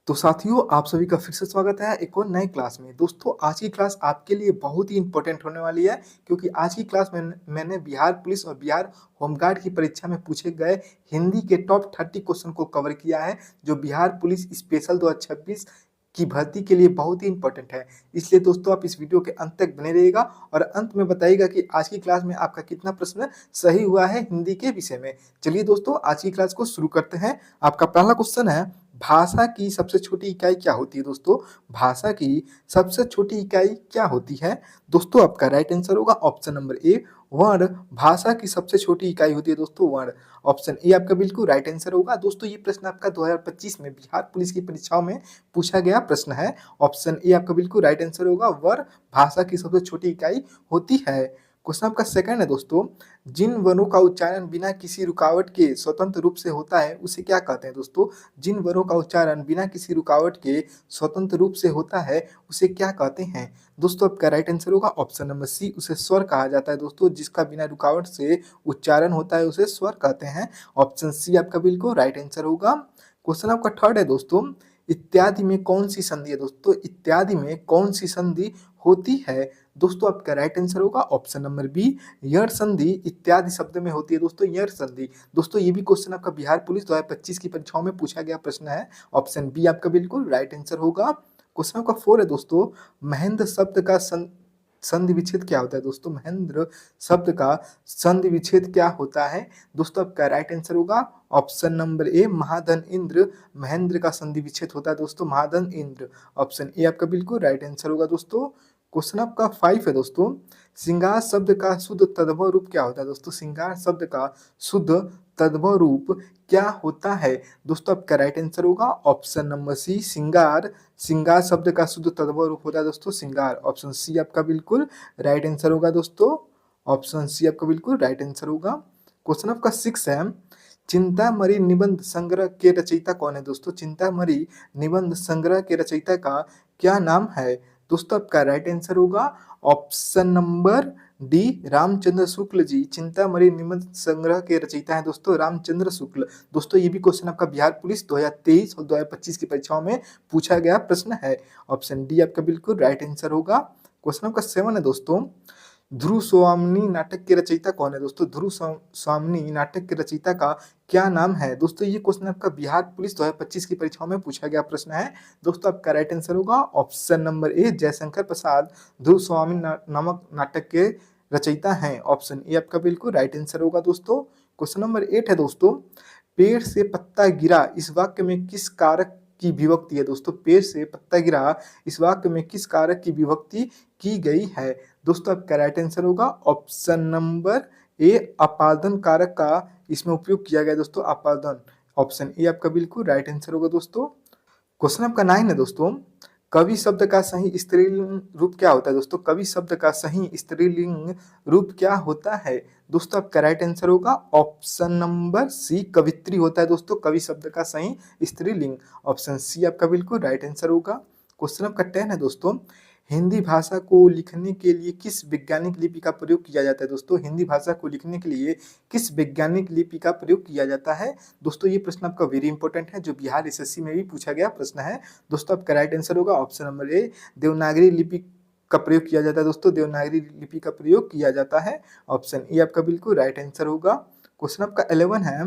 तो साथियों, आप सभी का फिर से स्वागत है एक और नए क्लास में। दोस्तों, आज की क्लास आपके लिए बहुत ही इम्पोर्टेंट होने वाली है, क्योंकि आज की क्लास में मैंने बिहार पुलिस और बिहार होमगार्ड की परीक्षा में पूछे गए हिंदी के टॉप 30 क्वेश्चन को कवर किया है, जो बिहार पुलिस स्पेशल 2026 की भर्ती के लिए बहुत ही इंपॉर्टेंट है। इसलिए दोस्तों, आप इस वीडियो के अंत तक बने रहिएगा और अंत में बताइएगा कि आज की क्लास में आपका कितना प्रश्न सही हुआ है हिंदी के विषय में। चलिए दोस्तों, आज की क्लास को शुरू करते हैं। आपका पहला क्वेश्चन है, भाषा की सबसे छोटी इकाई क्या होती है? दोस्तों, भाषा की सबसे छोटी इकाई क्या होती है? दोस्तों, आपका राइट आंसर होगा ऑप्शन नंबर ए, वर्ण। भाषा की सबसे छोटी इकाई होती है दोस्तों वर्ण। ऑप्शन ए आपका बिल्कुल राइट आंसर होगा। दोस्तों, ये प्रश्न आपका 2025 में बिहार पुलिस की परीक्षाओं में पूछा गया प्रश्न है। ऑप्शन ए आपका बिल्कुल राइट आंसर होगा, वर्ण भाषा की सबसे छोटी इकाई होती है। क्वेश्चन आपका सेकंड है दोस्तों, जिन वर्णों का उच्चारण बिना किसी रुकावट के स्वतंत्र रूप से होता है उसे क्या कहते हैं? दोस्तों, जिन वर्णों का उच्चारण बिना किसी रुकावट के स्वतंत्र रूप से होता है उसे क्या कहते हैं? दोस्तों, आपका राइट आंसर होगा ऑप्शन नंबर सी, उसे स्वर कहा जाता है। दोस्तों, जिसका बिना रुकावट से उच्चारण होता है उसे स्वर कहते हैं। ऑप्शन सी आपका बिल्कुल राइट आंसर होगा। क्वेश्चन आपका थर्ड है दोस्तों, इत्यादि में कौन सी संधि है? दोस्तों, इत्यादि में कौन सी संधि होती है? दोस्तों, आपका राइट आंसर होगा ऑप्शन नंबर बी, यण संधि इत्यादि शब्द में होती है। दोस्तों, यण संधि। दोस्तों, ये भी क्वेश्चन आपका बिहार पुलिस 2025 की परीक्षाओं में पूछा गया प्रश्न है। ऑप्शन बी आपका बिल्कुल राइट आंसर होगा। क्वेश्चन आपका 4 है दोस्तों, महेंद्र शब्द का संधि विच्छेद क्या होता है? दोस्तों, महेंद्र शब्द का संधि विच्छेद क्या होता है? दोस्तों, आपका राइट आंसर होगा ऑप्शन नंबर ए, महाधन इंद्र। महेंद्र का संधि विच्छेद होता है दोस्तों महाधन इंद्र। ऑप्शन ए आपका बिल्कुल राइट आंसर होगा दोस्तों। क्वेश्चन आपका 5 है दोस्तों, श्रृंगार शब्द का शुद्ध तद्भव रूप क्या होता है? दोस्तों, श्रृंगार शब्द का शुद्ध तद्भव रूप क्या होता है? दोस्तों, आपका राइट आंसर होगा ऑप्शन नंबर सी, श्रृंगार। श्रृंगार शब्द का शुद्ध तद्भव रूप होता है दोस्तों श्रृंगार। ऑप्शन सी आपका बिल्कुल राइट आंसर होगा दोस्तों। ऑप्शन सी आपका बिल्कुल राइट आंसर होगा। क्वेश्चन आपका 6 है, चिंतामणि निबंध संग्रह के रचयिता कौन है? दोस्तों, चिंतामणि निबंध संग्रह के रचयिता का क्या नाम है? दोस्तों, आपका राइट आंसर होगा option number D, Ramchandra Shukla ji. Chintamani निबंध संग्रह के रचयिता है दोस्तों रामचंद्र शुक्ल। दोस्तों, ये भी क्वेश्चन आपका बिहार पुलिस 2023 और 2025 की परीक्षाओं में पूछा गया प्रश्न है। ऑप्शन डी आपका बिल्कुल राइट आंसर होगा। क्वेश्चन आपका 7 है दोस्तों, ध्रुव स्वामिनी नाटक के रचयिता कौन है? दोस्तों, ध्रुव स्वामिनी नाटक के रचयिता का क्या नाम है? दोस्तों, ये क्वेश्चन आपका बिहार पुलिस 2025 की परीक्षाओं में पूछा गया प्रश्न है। दोस्तों, आपका राइट आंसर होगा ऑप्शन नंबर ए, जयशंकर प्रसाद ध्रुव स्वामी नामक नाटक के रचयिता हैं। ऑप्शन ए आपका बिल्कुल राइट आंसर होगा दोस्तों। क्वेश्चन नंबर 8 है दोस्तों, पेड़ से पत्ता गिरा इस वाक्य में किस कारक की विभक्ति है? दोस्तों, पेड़ से पत्ता गिरा इस वाक्य में किस कारक की विभक्ति की गई है? दोस्तों, आपका राइट आंसर होगा ऑप्शन नंबर ए, अपादन कारक का इसमें उपयोग किया गया दोस्तों, अपादन। ऑप्शन ए आपका बिल्कुल राइट आंसर होगा दोस्तों। क्वेश्चन आपका 9 है दोस्तों, कवि शब्द का सही स्त्रीलिंग रूप क्या होता है? दोस्तों, कवि शब्द का सही स्त्रीलिंग रूप क्या होता है? दोस्तों, आपका राइट आंसर होगा ऑप्शन नंबर सी, कवित्री होता है दोस्तों कवि शब्द का सही स्त्रीलिंग। ऑप्शन सी आपका बिल्कुल राइट आंसर होगा। क्वेश्चन आपका 10 है दोस्तों, हिंदी भाषा को लिखने के लिए किस वैज्ञानिक लिपि का प्रयोग किया जाता है? दोस्तों, हिंदी भाषा को लिखने के लिए किस वैज्ञानिक लिपि का प्रयोग किया जाता है? दोस्तों, ये प्रश्न आपका वेरी इंपॉर्टेंट है, जो बिहार एसएससी में भी पूछा गया प्रश्न है। दोस्तों, आपका राइट आंसर होगा ऑप्शन नंबर ए, देवनागरी लिपि का प्रयोग किया जाता है दोस्तों, देवनागरी लिपि का प्रयोग किया जाता है। ऑप्शन ए आपका बिल्कुल राइट आंसर होगा। क्वेश्चन आपका 11 है,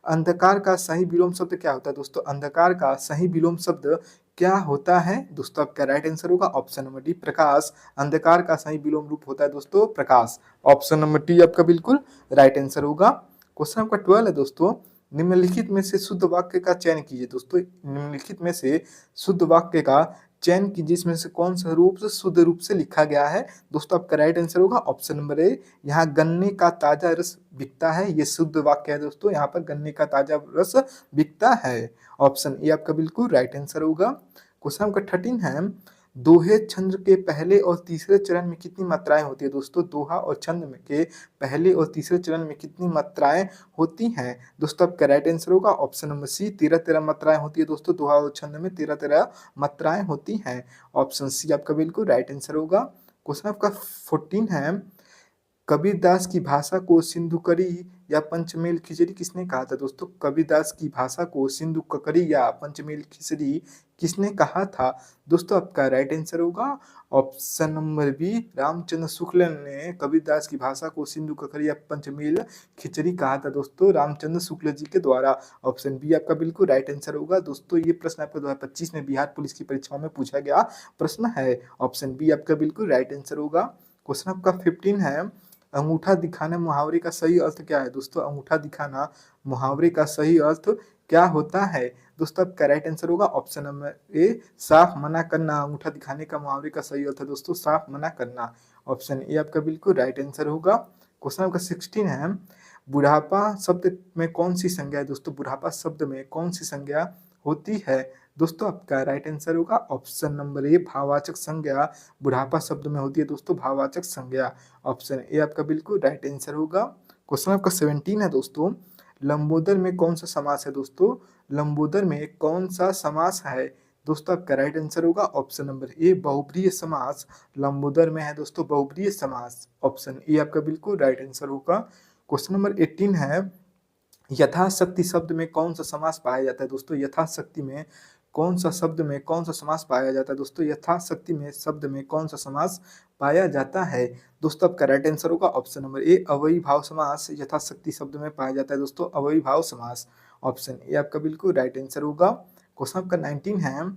अंधकार का सही विलोम शब्द क्या होता है? दोस्तों, अंधकार का सही विलोम शब्द क्या होता है? दोस्तों, आपका राइट आंसर होगा ऑप्शन नंबर डी, प्रकाश। अंधकार का सही विलोम रूप होता है दोस्तों प्रकाश। ऑप्शन नंबर डी आपका बिल्कुल राइट आंसर होगा। क्वेश्चन आपका 12 है दोस्तों, निम्नलिखित में से शुद्ध वाक्य का चयन कीजिए। दोस्तों, निम्नलिखित में से शुद्ध वाक्य का चयन कीजिए, जिसमें से कौन सा रूप से शुद्ध रूप से लिखा गया है? दोस्तों, आपका राइट आंसर होगा ऑप्शन नंबर ए, यहाँ गन्ने का ताजा रस बिकता है। ये शुद्ध वाक्य है दोस्तों, यहाँ पर गन्ने का ताजा रस बिकता है। ऑप्शन ए आपका बिल्कुल राइट आंसर होगा। क्वेश्चन आपका 13 है, दोहे छंद के पहले और तीसरे चरण में कितनी मात्राएं होती है? दोस्तों, दोहा और छंद में के पहले और तीसरे चरण में कितनी मात्राएं होती हैं? दोस्तों, आपका राइट आंसर होगा ऑप्शन नंबर सी, 13 मात्राएं होती है दोस्तों, दोहा और छंद में 13 मात्राएं होती हैं। ऑप्शन सी आपका बिल्कुल राइट आंसर होगा। क्वेश्चन आपका 14 है, कबीरदास की भाषा को सिंधुकरी या पंचमेल खिचड़ी किसने कहा था दोस्तों? कबीरदास की भाषा को सिंधुकरी या पंचमेल खिचड़ी किसने कहा था? दोस्तों आपका राइट आंसर होगा option number B, Ramchandra Shukla ने कबीरदास की भाषा को सिंधुकरी या पंचमेल खिचड़ी कहा था दोस्तों, रामचंद्र शुक्ल जी के द्वारा। ऑप्शन बी आपका बिल्कुल राइट आंसर होगा। दोस्तों ये प्रश्न आपका 2025 में बिहार पुलिस की परीक्षाओं में पूछा गया प्रश्न है। ऑप्शन बी आपका बिल्कुल राइट आंसर होगा। क्वेश्चन आपका 15 है, अंगूठा दिखाना मुहावरे का सही अर्थ क्या है? दोस्तों अंगूठा दिखाना मुहावरे का सही अर्थ क्या होता है? दोस्तों आपका राइट आंसर होगा ऑप्शन नंबर ए, साफ मना करना। अंगूठा दिखाने का मुहावरे का सही अर्थ है दोस्तों साफ मना करना। ऑप्शन ए आपका बिल्कुल राइट आंसर होगा। क्वेश्चन आपका 16 है, बुढ़ापा शब्द में कौन सी संज्ञा है? दोस्तों बुढ़ापा शब्द में कौन सी संज्ञा होती है? दोस्तों आपका राइट आंसर होगा ऑप्शन नंबर ए, भाववाचक संज्ञा बुढ़ापा शब्द में होती है दोस्तों, भाववाचक संज्ञा। ऑप्शन ए आपका बिल्कुल राइट आंसर होगा। क्वेश्चन आपका 17 है दोस्तों, लंबोदर में कौन सा समास है? दोस्तों लंबोदर में कौन सा समास है? दोस्तों आपका राइट आंसर होगा ऑप्शन नंबर ए, बहुब्रीहि समास लंबोदर में है दोस्तों, बहुब्रीहि समास। ऑप्शन ए आपका बिल्कुल राइट आंसर होगा। क्वेश्चन नंबर 18 है, यथाशक्ति शब्द में कौन सा समास पाया जाता है? दोस्तों यथाशक्ति में कौन सा शब्द में कौन सा समास पाया जाता है? दोस्तों यथाशक्ति में शब्द में कौन सा समास पाया जाता है? दोस्तों आपका राइट आंसर होगा ऑप्शन नंबर ए, अव्ययीभाव समास यथाशक्ति शब्द में पाया जाता है दोस्तों, अव्ययीभाव समास। ऑप्शन ए आपका बिल्कुल राइट आंसर होगा। क्वेश्चन आपका 19 है,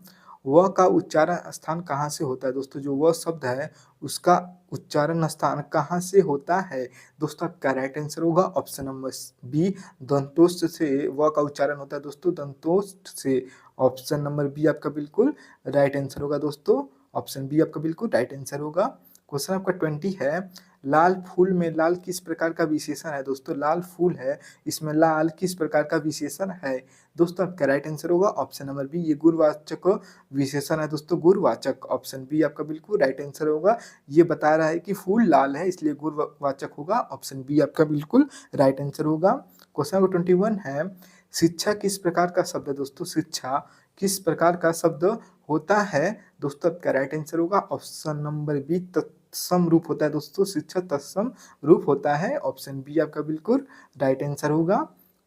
व का उच्चारण स्थान कहाँ से होता है? दोस्तों जो व शब्द है उसका उच्चारण स्थान कहाँ से होता है? दोस्तों आपका राइट आंसर होगा ऑप्शन नंबर बी, दंतोष्ठ से व का उच्चारण होता है दोस्तों, दंतोष्ठ से। ऑप्शन नंबर बी आपका बिल्कुल राइट आंसर होगा दोस्तों, ऑप्शन बी आपका बिल्कुल राइट आंसर होगा। क्वेश्चन आपका 20 है, लाल फूल में लाल किस प्रकार का विशेषण है? दोस्तों लाल फूल है, इसमें लाल किस प्रकार का विशेषण है? दोस्तों आपका राइट आंसर होगा ऑप्शन नंबर बी, ये गुणवाचक विशेषण है दोस्तों, गुणवाचक। ऑप्शन बी आपका बिल्कुल राइट आंसर होगा। ये बता रहा है कि फूल लाल है इसलिए गुणवाचक होगा। ऑप्शन बी आपका बिल्कुल राइट आंसर होगा। क्वेश्चन नंबर 21 है, शिक्षा किस प्रकार का शब्द है? दोस्तों शिक्षा किस प्रकार का शब्द होता है? दोस्तों आपका राइट आंसर होगा ऑप्शन नंबर बी, तत्सम रूप होता है दोस्तों, शिक्षा तत्सम रूप होता है। ऑप्शन बी आपका बिल्कुल राइट आंसर होगा।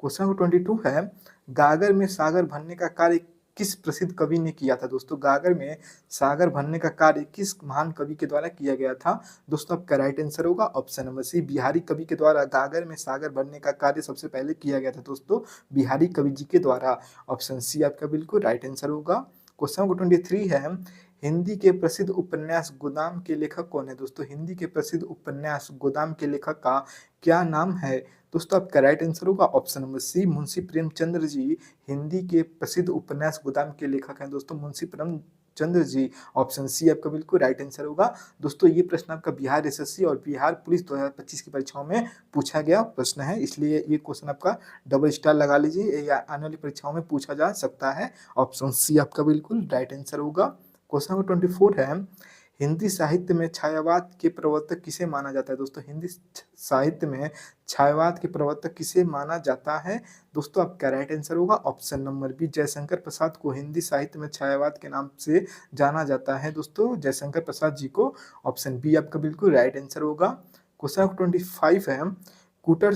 क्वेश्चन नंबर 22 है, गागर में सागर भरने का कार्य किस प्रसिद्ध कवि ने किया था? दोस्तों गागर में सागर भरने का कार्य किस महान कवि के द्वारा किया गया था? दोस्तों आपका राइट आंसर होगा ऑप्शन नंबर सी, बिहारी कवि के द्वारा गागर में सागर भरने का कार्य सबसे पहले किया गया था दोस्तों, बिहारी कवि जी के द्वारा। ऑप्शन सी आपका बिल्कुल राइट आंसर होगा। क्वेश्चन नंबर 23 है, हिंदी के प्रसिद्ध उपन्यास गोदाम के लेखक कौन है? दोस्तों हिंदी के प्रसिद्ध उपन्यास गोदाम के लेखक का क्या नाम है? दोस्तों आपका राइट आंसर होगा option number C, Munshi Premchandra ji Hindi के प्रसिद्ध उपन्यास गोदाम के लेखक हैं दोस्तों, मुंशी प्रेमचंद्र जी। ऑप्शन सी आपका बिल्कुल राइट आंसर होगा। दोस्तों ये प्रश्न आपका बिहार एसएससी और बिहार पुलिस 2025 की परीक्षाओं में पूछा गया प्रश्न है, इसलिए ये क्वेश्चन आपका डबल स्टार लगा लीजिए, या आने वाली परीक्षाओं में पूछा जा सकता है। ऑप्शन सी आपका बिल्कुल राइट आंसर होगा। क्वेश्चन नंबर 24 है, हिंदी साहित्य में छायावाद के प्रवर्तक किसे माना जाता है? दोस्तों हिंदी साहित्य में छायावाद के प्रवर्तक किसे माना जाता है? दोस्तों आपका राइट आंसर होगा option number B, Jaishankar Prasad को हिंदी साहित्य में छायावाद के नाम से जाना जाता है दोस्तों, जयशंकर प्रसाद जी को। ऑप्शन बी आपका बिल्कुल राइट आंसर होगा। क्वेश्चन 25 है, कुटर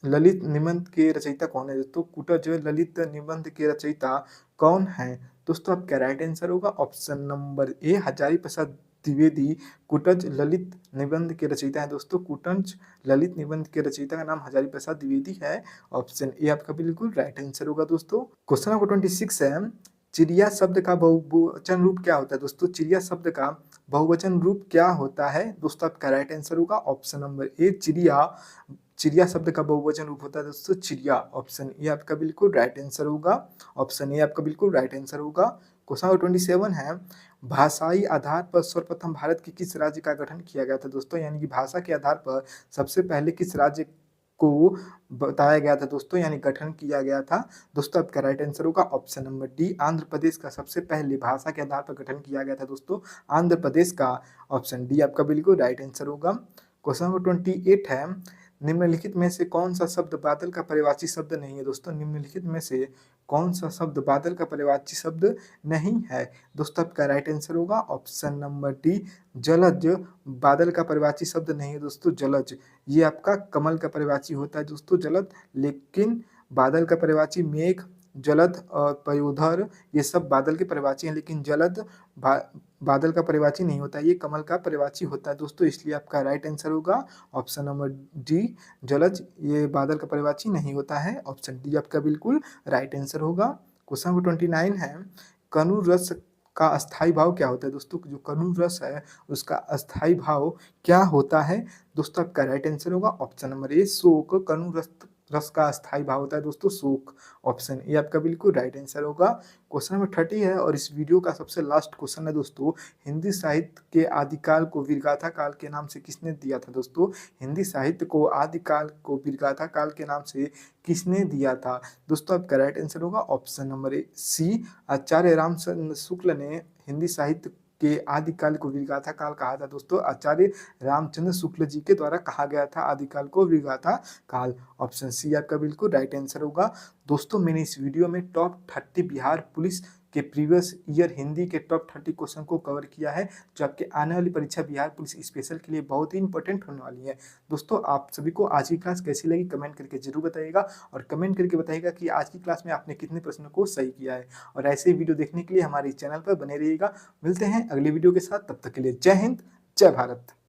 ललित निबंध के रचयिता कौन है? दोस्तों कुटर जो है ललित निबंध के रचयिता कौन है? दोस्तों आपका राइट आंसर होगा ऑप्शन नंबर ए, हजारी प्रसाद द्विवेदी कुटज ललित निबंध के रचयिता है दोस्तों, कुटज ललित निबंध के रचयिता का नाम हजारी प्रसाद द्विवेदी है। ऑप्शन ए आपका बिल्कुल राइट आंसर होगा दोस्तों। क्वेश्चन नंबर 26 है, चिड़िया शब्द का बहुवचन रूप क्या होता है? दोस्तों चिड़िया शब्द का बहुवचन रूप क्या होता है? दोस्तों आपका राइट आंसर होगा ऑप्शन नंबर ए, चिड़िया। चिड़िया शब्द का बहुवचन रूप होता है दोस्तों चिड़िया। ऑप्शन ए आपका बिल्कुल राइट आंसर होगा, ऑप्शन ए आपका बिल्कुल राइट आंसर होगा। क्वेश्चन नंबर 27 है, भाषाई आधार पर सर्वप्रथम भारत के किस राज्य का गठन किया गया था? दोस्तों यानी कि भाषा के आधार पर सबसे पहले किस राज्य को बताया गया था दोस्तों, यानी गठन किया गया था? दोस्तों आपका राइट आंसर होगा option number D, Andhra Pradesh का सबसे पहले भाषा के आधार पर गठन किया गया था दोस्तों, आंध्र प्रदेश का। ऑप्शन डी आपका बिल्कुल राइट आंसर होगा। क्वेश्चन नंबर 28 है, निम्नलिखित में से कौन सा शब्द बादल का पर्यायवाची शब्द नहीं है? दोस्तों निम्नलिखित में से कौन सा शब्द बादल का पर्यायवाची शब्द नहीं है? दोस्तों आपका राइट आंसर होगा ऑप्शन नंबर डी जलज। बादल का पर्यायवाची शब्द नहीं है दोस्तों जलज। ये आपका कमल का पर्यायवाची होता है दोस्तों जलद, लेकिन बादल का पर्यायवाची मेघ, जलद और पयोधर ये सब बादल के पर्यायवाची हैं, लेकिन जलद बादल का पर्यायवाची नहीं होता है, ये कमल का पर्यायवाची होता है दोस्तों। इसलिए आपका राइट आंसर होगा ऑप्शन नंबर डी जलज। ये बादल का पर्यायवाची नहीं होता है। ऑप्शन डी आपका बिल्कुल राइट आंसर होगा। क्वेश्चन नंबर 29 है, कनु रस का अस्थाई भाव क्या होता है? दोस्तों जो कनु रस है उसका अस्थाई भाव क्या होता है? दोस्तों आपका राइट आंसर होगा ऑप्शन नंबर ए शोक। कनु रस का अस्थाई भाव होता है दोस्तों शोक। ऑप्शन ए आपका बिल्कुल राइट आंसर होगा। क्वेश्चन नंबर 30 है और इस वीडियो का सबसे लास्ट क्वेश्चन है दोस्तों, हिंदी साहित्य के आदिकाल को वीरगाथा काल के नाम से किसने दिया था? दोस्तों हिंदी साहित्य को आदिकाल को वीरगाथा काल के नाम से किसने दिया था? दोस्तों आपका राइट आंसर होगा ऑप्शन नंबर ए सी आचार्य रामचंद्र शुक्ल ने हिंदी साहित्य के आदिकाल को वीरगाथा काल कहा था दोस्तों। आचार्य रामचंद्र शुक्ल जी के द्वारा कहा गया था आदिकाल को वीरगाथा काल। ऑप्शन सी आपका बिल्कुल राइट आंसर होगा। दोस्तों मैंने इस वीडियो में टॉप 30 बिहार पुलिस के प्रीवियस ईयर हिंदी के टॉप 30 क्वेश्चन को कवर किया है, जो आपके आने वाली परीक्षा बिहार पुलिस स्पेशल के लिए बहुत ही इंपॉर्टेंट होने वाली है। दोस्तों आप सभी को आज की क्लास कैसी लगी कमेंट करके जरूर बताइएगा, और कमेंट करके बताइएगा कि आज की क्लास में आपने कितने प्रश्नों को सही किया है। और ऐसे वीडियो देखने के लिए हमारे चैनल पर बने रहिएगा। मिलते हैं अगले वीडियो के साथ, तब तक के लिए जय हिंद जय भारत।